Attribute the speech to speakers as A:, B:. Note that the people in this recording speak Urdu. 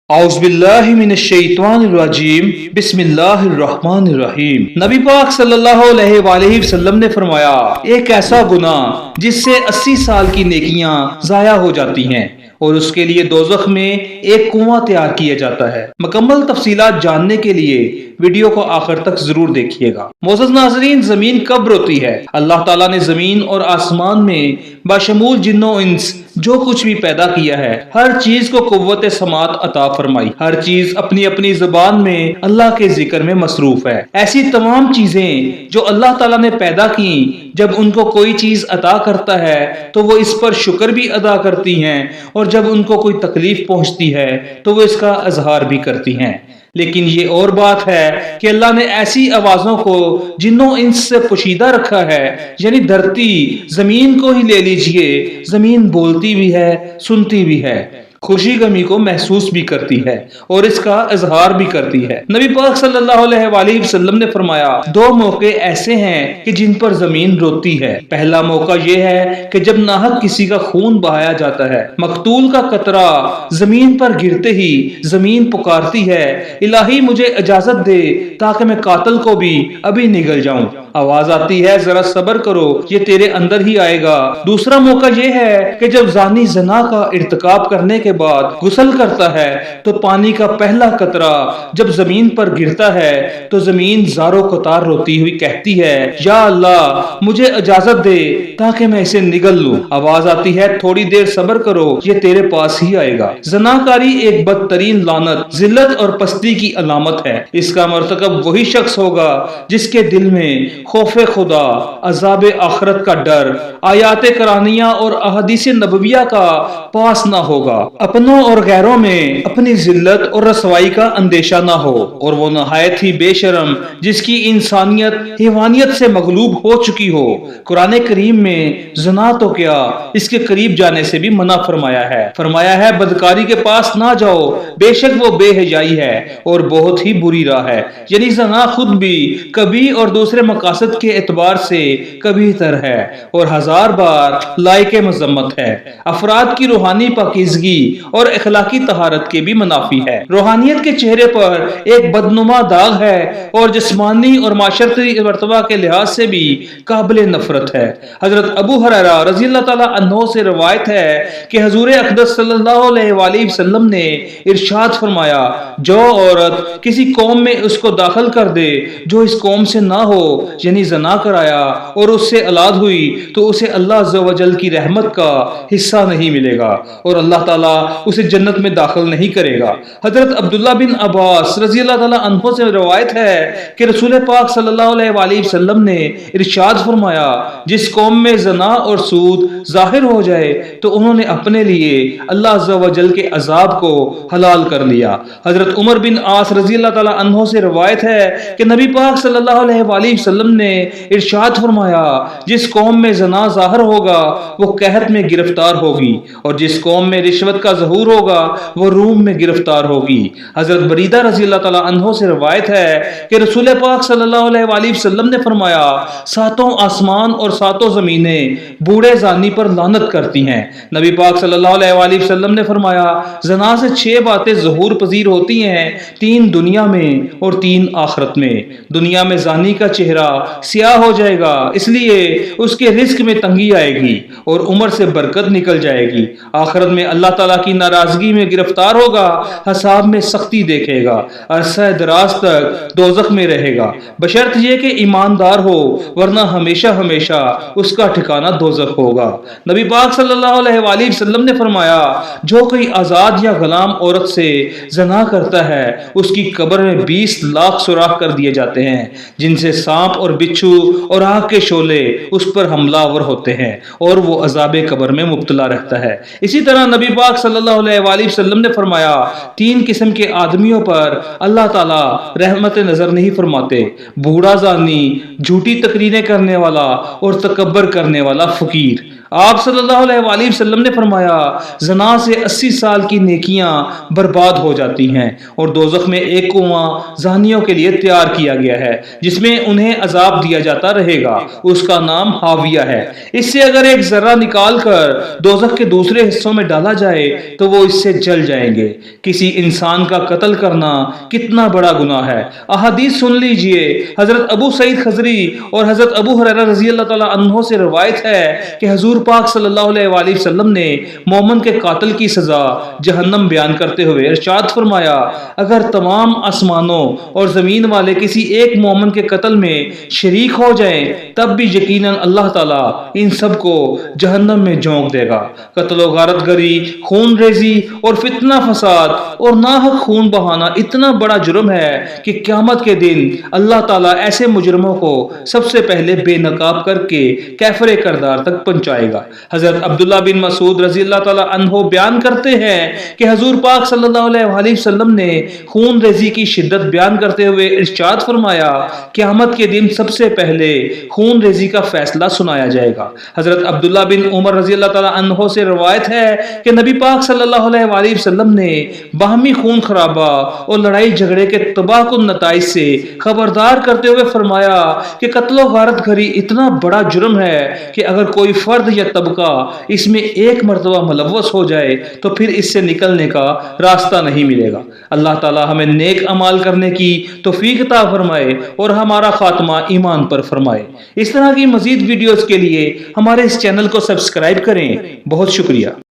A: اعوذ باللہ من الشیطان الرجیم بسم اللہ الرحمن الرحیم۔ نبی پاک صلی اللہ علیہ وآلہ وسلم نے فرمایا، ایک ایسا گناہ جس سے 80 سال کی نیکیاں ضائع ہو جاتی ہیں اور اس کے لیے دوزخ میں ایک کنواں تیار کیا جاتا ہے۔ مکمل تفصیلات جاننے کے لیے ویڈیو کو آخر تک ضرور دیکھیے گا۔ معزز ناظرین، زمین کب روتی ہے؟ اللہ تعالیٰ نے زمین اور آسمان میں بشمول جن و انس جو کچھ بھی پیدا کیا ہے، ہر چیز کو قوت سماعت عطا فرمائی۔ ہر چیز اپنی اپنی زبان میں اللہ کے ذکر میں مصروف ہے۔ ایسی تمام چیزیں جو اللہ تعالیٰ نے پیدا کی، جب ان کو کوئی چیز عطا کرتا ہے تو وہ اس پر شکر بھی ادا کرتی ہیں، اور جب ان کو کوئی تکلیف پہنچتی ہے تو وہ اس کا اظہار بھی کرتی ہیں۔ لیکن یہ اور بات ہے کہ اللہ نے ایسی آوازوں کو جنوں انس سے پوشیدہ رکھا ہے، یعنی دھرتی زمین کو ہی لے لیجئے، زمین بولتی بھی ہے، سنتی بھی ہے، خوشی غمی کو محسوس بھی کرتی ہے اور اس کا اظہار بھی کرتی ہے۔ نبی پاک صلی اللہ علیہ وآلہ وسلم نے فرمایا، دو موقع ایسے ہیں کہ جن پر زمین روتی ہے۔ پہلا موقع یہ ہے کہ جب ناحق کسی کا خون بہایا جاتا ہے، مقتول کا قطرہ زمین پر گرتے ہی زمین پکارتی ہے، الہی مجھے اجازت دے تاکہ میں قاتل کو بھی ابھی نگل جاؤں۔ آواز آتی ہے، ذرا صبر کرو، یہ تیرے اندر ہی آئے گا۔ دوسرا موقع یہ ہے کہ جب زانی زنا کا ارتکاب کرنے کے بعد غسل کرتا ہے تو پانی کا پہلا قطرہ جب زمین پر گرتا ہے تو زمین زارو قطار روتی ہوئی کہتی ہے، یا اللہ مجھے اجازت دے تاکہ میں اسے نگل لوں۔ آواز آتی ہے، تھوڑی دیر صبر کرو، یہ تیرے پاس ہی آئے گا۔ زناکاری ایک بدترین لعنت، ذلت اور پستی کی علامت ہے۔ اس کا مرتکب وہی شخص ہوگا جس کے دل میں خوف خدا، عذاب آخرت کا ڈر، آیات قرآنیہ اور احادیث نبویہ کا پاس نہ ہوگا، اپنوں اور غیروں میں اپنی ذلت اور رسوائی کا اندیشہ نہ ہو، اور وہ نہایت ہی بے شرم جس کی انسانیت حیوانیت سے مغلوب ہو چکی ہو۔ قرآن کریم میں زنا تو کیا، اس کے قریب جانے سے بھی منع فرمایا ہے بدکاری کے پاس نہ جاؤ، بے شک وہ بے حیائی ہے اور بہت ہی بری راہ ہے۔ یعنی زنا خود بھی کبھی اور دوسرے مقاصد کے اعتبار سے کبھی تر ہے اور ہزار بار لائق مذمت ہے۔ افراد کی روحانی پاکیزگی اور اخلاقی طہارت کے بھی منافی ہے۔ روحانیت کے چہرے پر ایک بدنما داغ ہے اور جسمانی اور معاشرتی مرتبہ کے لحاظ سے بھی قابل نفرت ہے۔ حضرت ابو ہریرہ رضی اللہ تعالیٰ عنہ سے روایت ہے کہ حضور اقدس صلی اللہ علیہ وآلہ وسلم نے ارشاد فرمایا، جو عورت کسی قوم میں اس کو داخل کر دے جو اس قوم سے نہ ہو، یعنی زنا کرایا اور اس سے اولاد ہوئی، تو اسے اللہ عز و جل کی رحمت کا حصہ نہیں ملے گا اور اللہ تعالیٰ اسے جنت میں داخل نہیں کرے گا۔ حضرت عبداللہ بن عباس رضی اللہ تعالیٰ عنہ سے روایت ہے کہ رسول پاک صلی اللہ علیہ وآلہ وسلم نے ارشاد فرمایا، جس قوم میں زنا اور سود ظاہر ہو جائے تو انہوں نے اپنے لیے اللہ عز و جل کے عذاب کو حلال کر لیا۔ حضرت عمر بن عاص رضی اللہ تعالیٰ عنہ سے روایت ہے کہ نبی پاک صلی اللہ علیہ وآلہ وسلم نے ارشاد فرمایا، جس قوم میں زنا ظاہر ہوگا وہ قحط میں گرفتار ہوگی، اور جس قوم میں رشوت کا ظہور ہوگا وہ روم میں گرفتار ہوگی۔ حضرت بریدہ رضی اللہ تعالیٰ عنہ سے روایت ہے کہ رسول پاک صلی اللہ علیہ وآلہ وسلم نے فرمایا، ساتوں آسمان اور ساتوں زمینیں بوڑھے زانی پر لعنت کرتی ہیں۔ نبی پاک صلی اللہ علیہ وآلہ وسلم نے فرمایا، زنا سے 6 باتیں ظہور پذیر ہوتی ہیں، 3 دنیا میں اور 3 آخرت میں۔ دنیا میں زانی کا چہرہ سیاہ ہو جائے گا، اس لیے اس کے رزق میں تنگی آئے گی اور عمر سے برکت نکل جائے گی۔ آخرت میں اللہ تعالیٰ کی ناراضگی میں گرفتار ہوگا، حساب میں سختی دیکھے گا، عرصہ دراز تک دوزخ میں رہے گا، بشرط یہ کہ ایماندار ہو، ورنہ ہمیشہ ہمیشہ اس کا ٹھکانہ دوزخ ہوگا۔ نبی پاک صلی اللہ علیہ وآلہ وسلم نے فرمایا، جو کوئی آزاد یا غلام عورت سے زنا کرتا ہے اس کی قبر میں 20 لاکھ سوراخ کر دیے جاتے ہیں، جن سے سانپ اور بچھو اور آگ کے شعلے اس پر حملہ آور ہوتے ہیں اور وہ عذاب قبر میں مبتلا رہتا ہے۔ اسی طرح نبی پاک صلی اللہ علیہ وآلہ وسلم نے فرمایا، 3 قسم کے آدمیوں پر اللہ تعالیٰ رحمت نظر نہیں فرماتے: بوڑھا زانی، جھوٹی تقریریں کرنے والا اور تکبر کرنے والا فقیر۔ آپ صلی اللہ علیہ وآلہ وسلم نے فرمایا زنا سے 80 سال کی نیکیاں برباد ہو جاتی ہیں اور دوزخ میں ایک کنواں زانیوں کے لیے تیار کیا گیا ہے جس میں انہیں عذاب دیا جاتا رہے گا، اس کا نام حاویہ ہے۔ اس سے اگر ایک ذرہ نکال کر دوزخ کے دوسرے حصوں میں ڈالا جائے تو وہ اس سے جل جائیں گے۔ کسی انسان کا قتل کرنا کتنا بڑا گناہ ہے۔ احادیث سن لیجئے، حضرت ابو سعید خضری اور حضرت ابو ہریرہ رضی اللہ تعالیٰ عنہ سے روایت ہے کہ حضور پاک صلی اللہ علیہ وآلہ وسلم نے مومن کے قاتل کی سزا جہنم بیان کرتے ہوئے ارشاد فرمایا اگر تمام آسمانوں اور زمین والے کسی ایک مومن کے قتل میں شریک ہو جائیں تب بھی یقیناً اللہ تعالیٰ ان سب کو جہنم میں جھونک دے گا۔ قتل و غارت گری، خون ریزی اور فتنہ فساد اور ناحق خون بہانا اتنا بڑا جرم ہے کہ قیامت کے دن اللہ تعالیٰ ایسے مجرموں کو سب سے پہلے بے نقاب کر کے کیفر کردار تک پہنچائے گا۔ حضرت عبداللہ بن مسعود رضی اللہ تعالیٰ عنہ بیان کرتے ہیں کہ حضور پاک صلی اللہ علیہ وآلہ وسلم نے خون ریزی کی شدت بیان کرتے ہوئے ارشاد فرمایا قیامت کے دن سب سے پہلے خون ریزی کا فیصلہ سنایا جائے گا۔ حضرت عبداللہ بن عمر رضی اللہ تعالیٰ عنہ سے روایت ہے کہ نبی پاک صلی اللہ علیہ وآلہ وسلم نے باہمی خون خرابہ اور لڑائی جھگڑے کے تباہ کن نتائج سے خبردار کرتے ہوئے فرمایا کہ قتل و غارت گری اتنا بڑا جرم ہے کہ اگر کوئی فرد یا طبقہ اس میں ایک مرتبہ ملوث ہو جائے تو پھر اس سے نکلنے کا راستہ نہیں ملے گا۔ اللہ تعالی ہمیں نیک اعمال کرنے کی توفیق عطا فرمائے اور ہمارا خاتمہ ایمان پر فرمائے۔ اس طرح کی مزید ویڈیوز کے لیے ہمارے اس چینل کو سبسکرائب کریں۔ بہت شکریہ۔